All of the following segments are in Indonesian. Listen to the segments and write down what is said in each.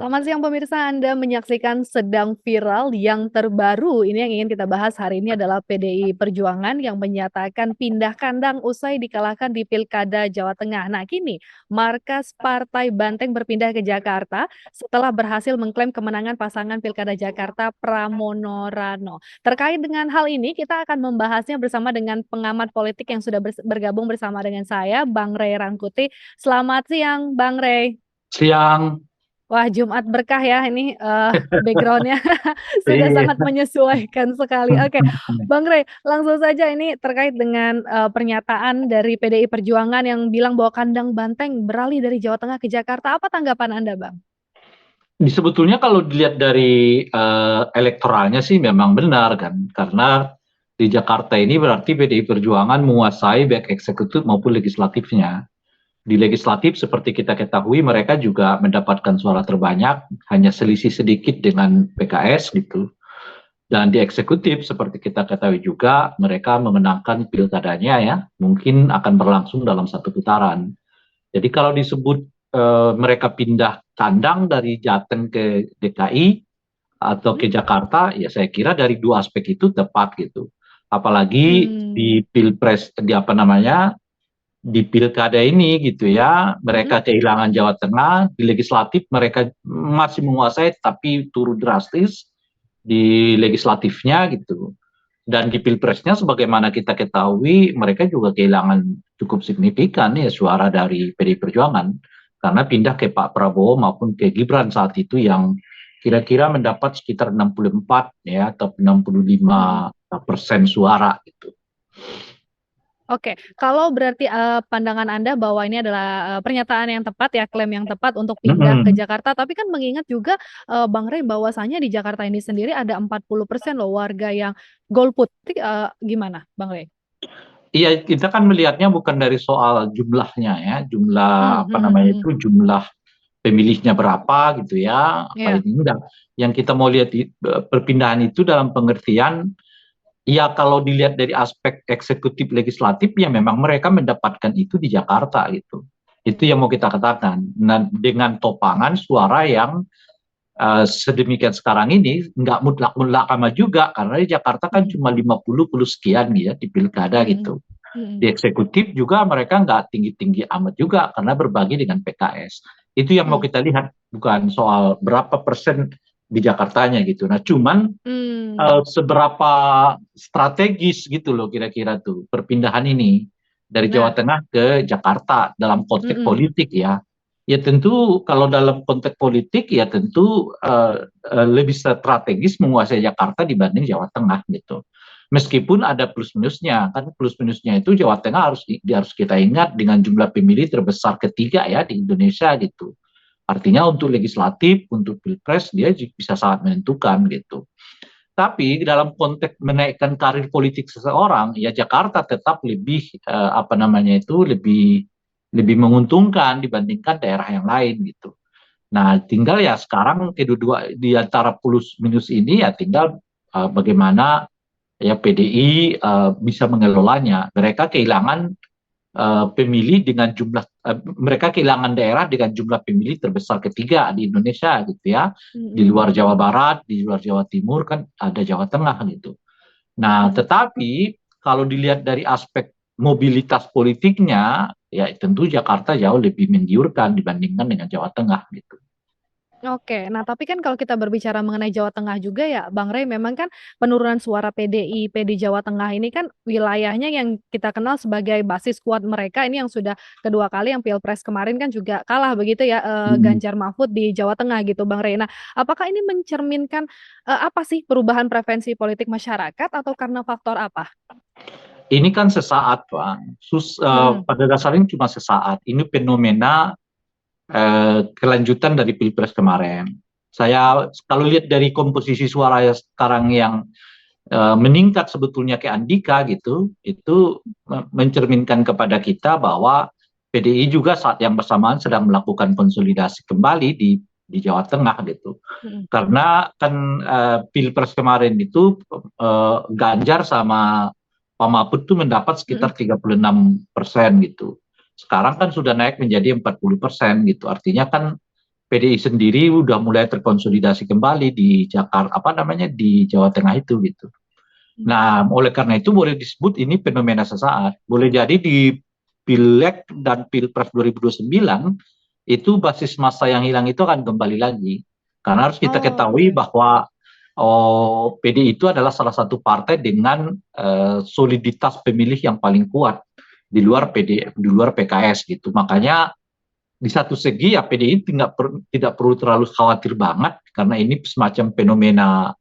Selamat siang pemirsa, Anda menyaksikan Sedang Viral yang terbaru. Ini yang ingin kita bahas hari ini adalah PDI Perjuangan yang menyatakan pindah kandang usai dikalahkan di Pilkada Jawa Tengah. Nah, kini markas Partai Banteng berpindah ke Jakarta setelah berhasil mengklaim kemenangan pasangan Pilkada Jakarta Pramono Rano. Terkait dengan hal ini, kita akan membahasnya bersama dengan pengamat politik yang sudah bergabung bersama dengan saya, Bang Ray Rangkuti. Selamat siang, Bang Ray. Siang. Wah, Jumat berkah ya ini, background-nya sudah Iya. sangat menyesuaikan sekali. Oke, Bang Rey, langsung saja ini terkait dengan, pernyataan dari PDI Perjuangan yang bilang bahwa kandang banteng beralih dari Jawa Tengah ke Jakarta. Apa tanggapan Anda, Bang? Sebetulnya kalau dilihat dari elektoralnya sih memang benar kan, karena di Jakarta ini berarti PDI Perjuangan menguasai baik eksekutif maupun legislatifnya. Di legislatif seperti kita ketahui mereka juga mendapatkan suara terbanyak, hanya selisih sedikit dengan PKS gitu. Dan di eksekutif seperti kita ketahui juga mereka memenangkan pilkadanya ya, mungkin akan berlangsung dalam satu putaran. Jadi kalau disebut mereka pindah kandang dari Jateng ke DKI atau Mhm. ke Jakarta, ya saya kira dari dua aspek itu tepat gitu. Apalagi Mmm, di pilpres, di apa namanya, di pilkada ini gitu ya, mhm. mereka kehilangan Jawa Tengah, di legislatif mereka masih menguasai tapi turun drastis di legislatifnya gitu. Dan di pilpresnya sebagaimana kita ketahui mereka juga kehilangan cukup signifikan ya suara dari PDI Perjuangan karena pindah ke Pak Prabowo maupun ke Gibran saat itu yang kira-kira mendapat sekitar 64 ya atau Mhm. 65% suara gitu. Oke, kalau berarti, pandangan Anda bahwa ini adalah, pernyataan yang tepat ya, klaim yang tepat untuk pindah ke Mm-mm. Jakarta, tapi kan mengingat juga, Bang Rey bahwasanya di Jakarta ini sendiri ada 40% loh warga yang golput. Gimana Bang Rey? Iya, kita kan melihatnya bukan dari soal jumlahnya ya, Mmm, jumlah apa mhm namanya mhm. itu, jumlah pemilihnya berapa gitu ya, apa Iya. ini enggak. Yang kita mau lihat perpindahan itu dalam pengertian, ya kalau dilihat dari aspek eksekutif legislatif ya memang mereka mendapatkan itu di Jakarta gitu. Itu yang mau kita katakan. Nah, dengan topangan suara yang sedemikian sekarang ini nggak mutlak-mutlak sama juga karena di Jakarta kan Mhm cuma 50 plus sekian ya di pilkada mhm gitu. mhm Di eksekutif juga mereka nggak tinggi-tinggi amat juga karena berbagi dengan PKS. Itu yang mau mhm. kita lihat, bukan soal berapa persen di Jakartanya gitu. Nah, cuman Mmm, seberapa strategis gitu loh kira-kira tuh perpindahan ini dari Jawa nah, Tengah ke Jakarta dalam konteks mhm. politik ya. Ya tentu kalau dalam konteks politik ya tentu lebih strategis menguasai Jakarta dibanding Jawa Tengah gitu. Meskipun ada plus minusnya, kan plus minusnya itu Jawa Tengah harus kita ingat dengan jumlah pemilih terbesar ketiga ya di Indonesia gitu. Artinya untuk legislatif, untuk pilpres dia bisa sangat menentukan gitu. Tapi dalam konteks menaikkan karir politik seseorang, ya Jakarta tetap lebih apa namanya itu lebih lebih menguntungkan dibandingkan daerah yang lain gitu. Nah, tinggal ya sekarang kedua di antara plus minus ini ya tinggal bagaimana ya PDI bisa mengelolanya. Mereka kehilangan pemilih dengan jumlah mereka kehilangan daerah dengan jumlah pemilih terbesar ketiga di Indonesia gitu ya. Di Mhm luar Jawa Barat, di luar Jawa Timur kan ada Jawa Tengah gitu. Nah, mhm. tetapi kalau dilihat dari aspek mobilitas politiknya, ya tentu Jakarta jauh lebih menggiurkan dibandingkan dengan Jawa Tengah gitu. Oke, nah tapi kan kalau kita berbicara mengenai Jawa Tengah juga ya Bang Rey, memang kan penurunan suara PDIP di Jawa Tengah ini kan wilayahnya yang kita kenal sebagai basis kuat mereka ini yang sudah kedua kali yang Pilpres kemarin kan juga kalah begitu ya, Hmm. Ganjar Mahfud di Jawa Tengah gitu Bang Rey. Nah, apakah ini mencerminkan, apa sih perubahan preferensi politik masyarakat atau karena faktor apa? Ini kan sesaat, Pak. Mhm Pada dasarnya cuma sesaat. Ini fenomena kelanjutan dari Pilpres kemarin. Saya kalau lihat dari komposisi suara yang sekarang yang meningkat sebetulnya ke Andika gitu, itu mencerminkan kepada kita bahwa PDI juga saat yang bersamaan sedang melakukan konsolidasi kembali di Jawa Tengah gitu. mhm Karena kan Pilpres kemarin itu Ganjar sama Pak Mahfud tuh mendapat mhm sekitar 36% gitu. Sekarang kan sudah naik menjadi 40% gitu. Artinya kan PDI sendiri udah mulai terkonsolidasi kembali di Jakarta, apa namanya, di Jawa Tengah itu gitu. Nah, oleh karena itu boleh disebut ini fenomena sesaat. Boleh jadi di Pileg dan Pilpres 2029 itu basis massa yang hilang itu akan kembali lagi. Karena harus kita Oh, ketahui oke. bahwa PDI itu adalah salah satu partai dengan soliditas pemilih yang paling kuat di luar di luar PKS gitu. Makanya di satu segi ya PDI tidak perlu terlalu khawatir banget karena ini semacam fenomena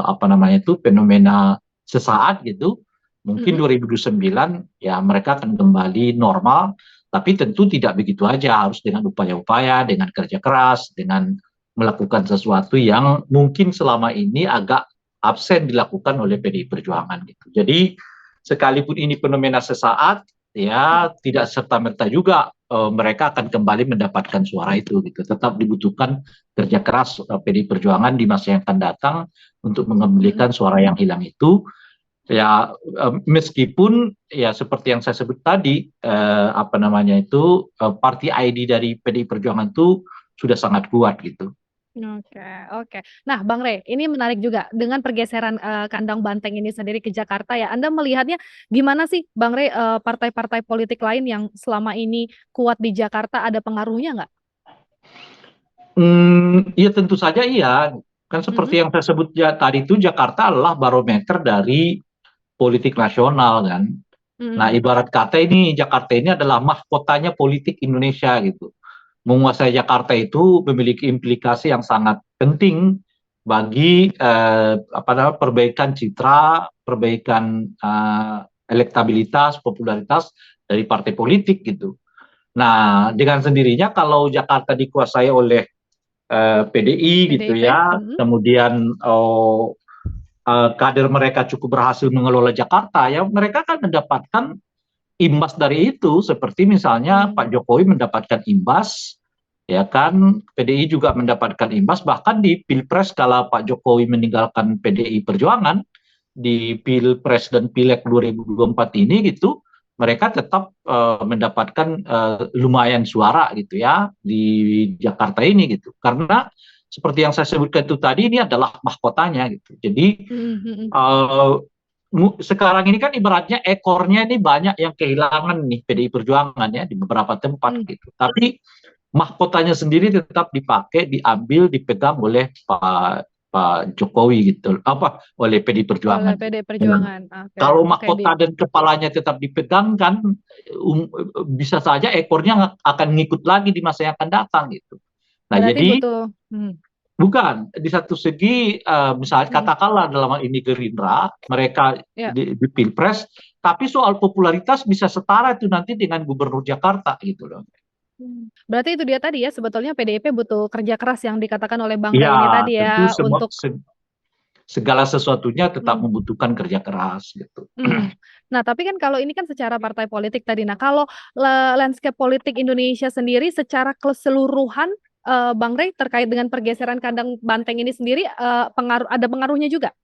apa namanya itu fenomena sesaat gitu. Mungkin Mm-mm. 2029 ya mereka akan kembali normal, tapi tentu tidak begitu aja, harus dengan upaya-upaya, dengan kerja keras, dengan melakukan sesuatu yang mungkin selama ini agak absen dilakukan oleh PDI Perjuangan gitu. Jadi sekalipun ini fenomena sesaat, ya tidak serta-merta juga mereka akan kembali mendapatkan suara itu gitu. Tetap dibutuhkan kerja keras PDI Perjuangan di masa yang akan datang untuk Mm-mm. mengembalikan suara yang hilang itu. Ya meskipun ya seperti yang saya sebut tadi apa namanya itu party ID dari PDI Perjuangan itu sudah sangat kuat gitu. Oke, oke. Nah, Bang Rey, ini menarik juga dengan pergeseran kandang banteng ini sendiri ke Jakarta ya. Anda melihatnya gimana sih, Bang Rey, partai-partai politik lain yang selama ini kuat di Jakarta ada pengaruhnya nggak? Iya tentu saja iya. Kan Mhm, seperti yang saya sebut ya, tadi itu Jakarta adalah barometer dari politik nasional kan. Nah, mhm, ibarat kata ini Jakarta ini adalah mahkotanya politik Indonesia gitu. Menguasai Jakarta itu memiliki implikasi yang sangat penting bagi apa namanya perbaikan citra, perbaikan elektabilitas, popularitas dari partai politik gitu. Nah, dengan sendirinya kalau Jakarta dikuasai oleh PDI gitu PDIP? ya, Mhm, kemudian kader mereka cukup berhasil mengelola Jakarta, ya mereka kan mendapatkan imbas dari itu, seperti misalnya mmm, Pak Jokowi mendapatkan imbas, ya kan, PDI juga mendapatkan imbas, bahkan di Pilpres kala Pak Jokowi meninggalkan PDI Perjuangan, di Pilpres dan Pileg 2024 ini gitu, mereka tetap mendapatkan lumayan suara gitu ya di Jakarta ini gitu. Karena seperti yang saya sebutkan itu tadi ini adalah mahkotanya gitu. Jadi mhm, mhm, eh, sekarang ini kan ibaratnya ekornya ini banyak yang kehilangan nih PDI Perjuangan ya di beberapa tempat mmm, gitu. Tapi mahkotanya sendiri tetap dipakai, diambil, dipegang oleh Pak Jokowi gitu, apa oleh PDI oleh Perjuangan gitu. PD Dan Perjuangan. Oke, kalau oke mahkota dan kepalanya tetap dipegang kan bisa saja ekornya akan ngikut lagi di masa yang akan datang gitu. Nah berarti jadi butuh bukan, di satu segi misalnya mhm, katakanlah dalam hal ini Gerindra, mereka iya. di Pilpres, tapi soal popularitas bisa setara itu nanti dengan Gubernur Jakarta gitu loh. Berarti itu dia tadi ya, sebetulnya PDIP butuh kerja keras yang dikatakan oleh Bang Iya, Rey ini tadi tentu ya, semua untuk segala sesuatunya tetap mmm. membutuhkan kerja keras gitu. Mhm. Nah, tapi kan kalau ini kan secara partai politik tadi. Nah, kalau landscape politik Indonesia sendiri secara keseluruhan, Bang Rey terkait dengan pergeseran kandang banteng ini sendiri, ada pengaruhnya juga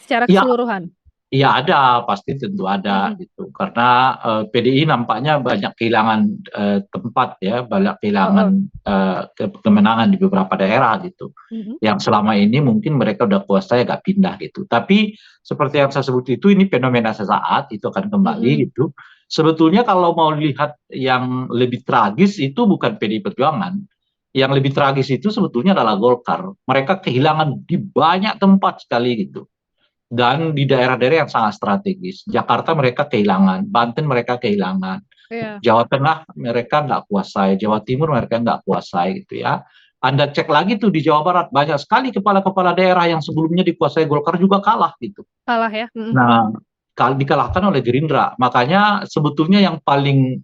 secara Ya, keseluruhan? iya ada, pasti tentu ada Mhm, gitu. Karena PDI nampaknya banyak kehilangan tempat ya, banyak kehilangan heeh, kemenangan di beberapa daerah gitu. mhm, Yang selama ini mungkin mereka udah kuasai agak pindah gitu. Tapi seperti yang saya sebut itu ini fenomena sesaat, itu akan kembali mhm. gitu. Sebetulnya kalau mau lihat yang lebih tragis itu bukan PDI Perjuangan. Yang lebih tragis itu sebetulnya adalah Golkar. Mereka kehilangan di banyak tempat sekali gitu dan di daerah-daerah yang sangat strategis. Jakarta mereka kehilangan, Banten mereka kehilangan, Iya, Jawa Tengah mereka nggak kuasai, Jawa Timur mereka nggak kuasai gitu ya. Anda cek lagi tuh di Jawa Barat, banyak sekali kepala-kepala daerah yang sebelumnya dikuasai Golkar juga kalah gitu. kalah ya, mhm, Nah, dikalahkan oleh Gerindra. Makanya sebetulnya yang paling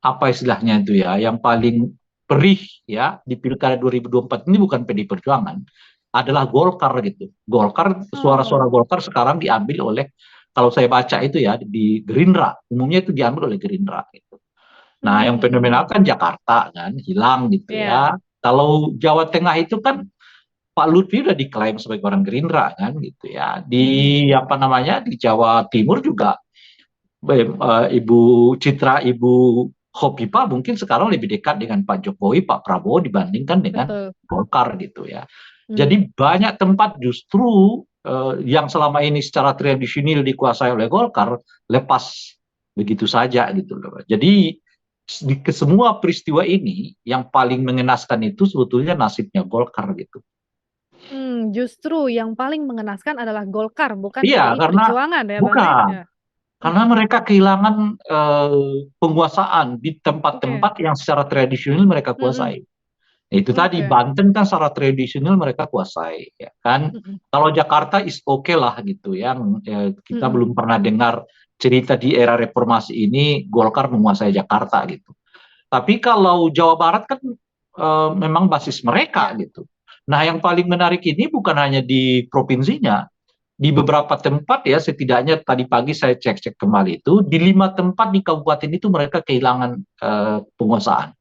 apa istilahnya itu ya, yang paling perih ya di Pilkada 2024 ini bukan PDI Perjuangan, adalah Golkar gitu. Golkar, suara-suara oh, Golkar sekarang diambil oleh, kalau saya baca itu ya, di Gerindra. Umumnya itu diambil oleh Gerindra gitu. Nah, yang fenomenal mmm, kan Jakarta kan, hilang gitu iya, ya. Kalau Jawa Tengah itu kan Pak Lutfi udah diklaim sebagai orang Gerindra kan gitu ya. Di mhm, apa namanya di Jawa Timur juga Ibu Citra, Ibu Hopipa mungkin sekarang lebih dekat dengan Pak Jokowi, Pak Prabowo dibandingkan dengan Betul. Golkar gitu ya. Hmm. Jadi banyak tempat justru yang selama ini secara tradisional dikuasai oleh Golkar lepas begitu saja gitu loh. Jadi di ke semua peristiwa ini yang paling mengenaskan itu sebetulnya nasibnya Golkar gitu. Justru yang paling mengenaskan adalah Golkar, bukan Iya, PDI karena Perjuangan ya, Bang Rey? bukan. Ya. Karena Mhm, mereka kehilangan penguasaan di oke. tempat-tempat yang secara tradisional mereka Mhm, kuasai. Itu tadi oke. Banten kan secara tradisional mereka kuasai, ya kan. Mhm, Kalau Jakarta is oke lah gitu ya. Kita mhm. belum pernah dengar cerita di era reformasi ini Golkar menguasai Jakarta gitu. Tapi kalau Jawa Barat kan memang basis mereka Ya. gitu. Nah, yang paling menarik ini bukan hanya di provinsinya, di beberapa tempat ya setidaknya tadi pagi saya cek-cek kembali itu di 5 tempat di kabupaten itu mereka kehilangan penguasaan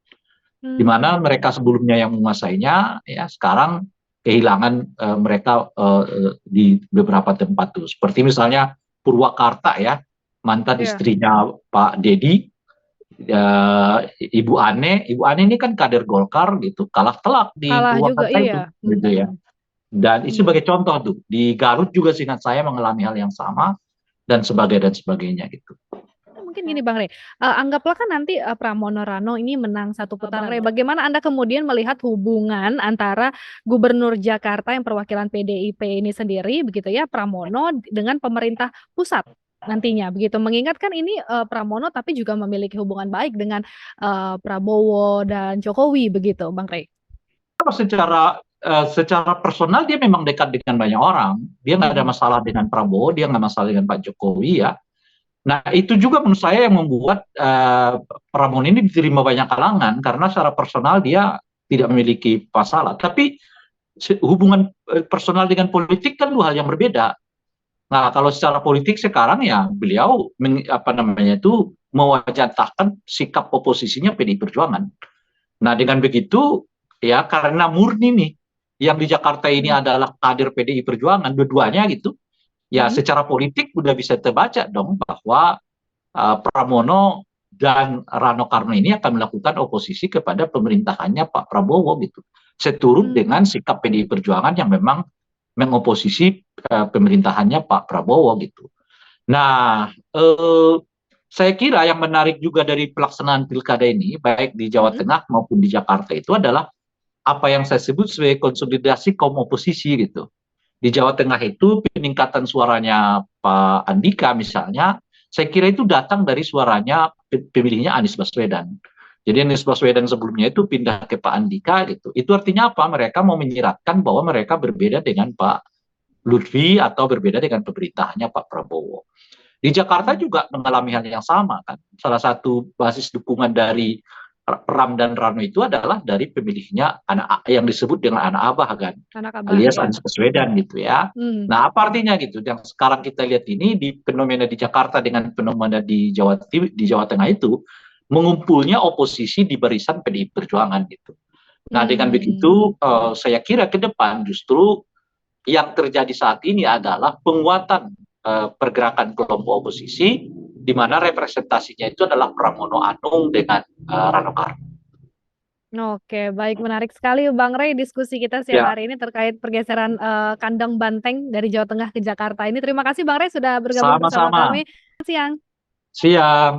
di mana mereka Oke. sebelumnya yang menguasainya ya sekarang kehilangan mereka di beberapa tempat tuh seperti misalnya Purwakarta ya mantan Iya, istrinya Pak Dedi Ibu Ane ini kan kader Golkar gitu kalah telak di kalah juga, Purwakarta itu iya. gitu ya Mhm, dan itu mhm. sebagai contoh tuh di Garut juga seingat saya mengalami hal yang sama dan sebagainya gitu. Mungkin gini Bang Rey, anggaplah kan nanti, Pramono Rano ini menang satu putaran, bagaimana Anda kemudian melihat hubungan antara Gubernur Jakarta yang perwakilan PDIP ini sendiri begitu ya, Pramono dengan pemerintah pusat nantinya begitu? Mengingat kan ini, Pramono tapi juga memiliki hubungan baik dengan, Prabowo dan Jokowi begitu Bang Rey? Kalau secara personal dia memang dekat dengan banyak orang. Dia nggak ada Mhm, masalah dengan Prabowo, dia nggak masalah dengan Pak Jokowi ya. Nah itu juga menurut saya yang membuat Pramono ini diterima banyak kalangan karena secara personal dia tidak memiliki masalah. Tapi hubungan personal dengan politik kan dua hal yang berbeda. Nah kalau secara politik sekarang ya beliau apa namanya itu mewajibkan sikap oposisinya PDI Perjuangan. Nah, dengan begitu, ya karena murni nih, yang di Jakarta ini mhm, adalah kader PDI Perjuangan, dua-duanya gitu, ya mhm, secara politik udah bisa terbaca dong bahwa Pramono dan Rano Karno ini akan melakukan oposisi kepada pemerintahannya Pak Prabowo gitu. Seturut dengan mmm, sikap PDI Perjuangan yang memang mengoposisi pemerintahannya Pak Prabowo gitu. Nah, saya kira yang menarik juga dari pelaksanaan pilkada ini, baik di Jawa mhm, Tengah maupun di Jakarta itu adalah apa yang saya sebut sebagai konsolidasi kaum oposisi gitu. Di Jawa Tengah itu peningkatan suaranya Pak Andika misalnya, saya kira itu datang dari suaranya pemilihnya Anies Baswedan. Jadi Anies Baswedan sebelumnya itu pindah ke Pak Andika gitu. Itu artinya apa? Mereka mau menyiratkan bahwa mereka berbeda dengan Pak Lutfi atau berbeda dengan pemerintahannya Pak Prabowo. Di Jakarta mmm, juga mengalami hal yang sama kan. Salah satu basis dukungan dari Ram dan Rano itu adalah dari pemilihnya anak yang disebut dengan anak abah kan, anak Abah, alias iya, Anies Baswedan gitu ya. mmm, Nah, apa artinya gitu? Yang sekarang kita lihat ini di fenomena di Jakarta dengan fenomena di Jawa Tengah itu mengumpulnya oposisi di barisan PDI Perjuangan gitu. Nah, dengan mmm. begitu saya kira ke depan justru yang terjadi saat ini adalah penguatan pergerakan kelompok oposisi di mana representasinya itu adalah Pramono Anung dengan Rano Karno. Oke, baik menarik sekali Bang Rey diskusi kita siang Ya, hari ini terkait pergeseran, kandang banteng dari Jawa Tengah ke Jakarta ini. Terima kasih Bang Rey sudah bergabung bersama sama-sama. kami. Siang. Siang.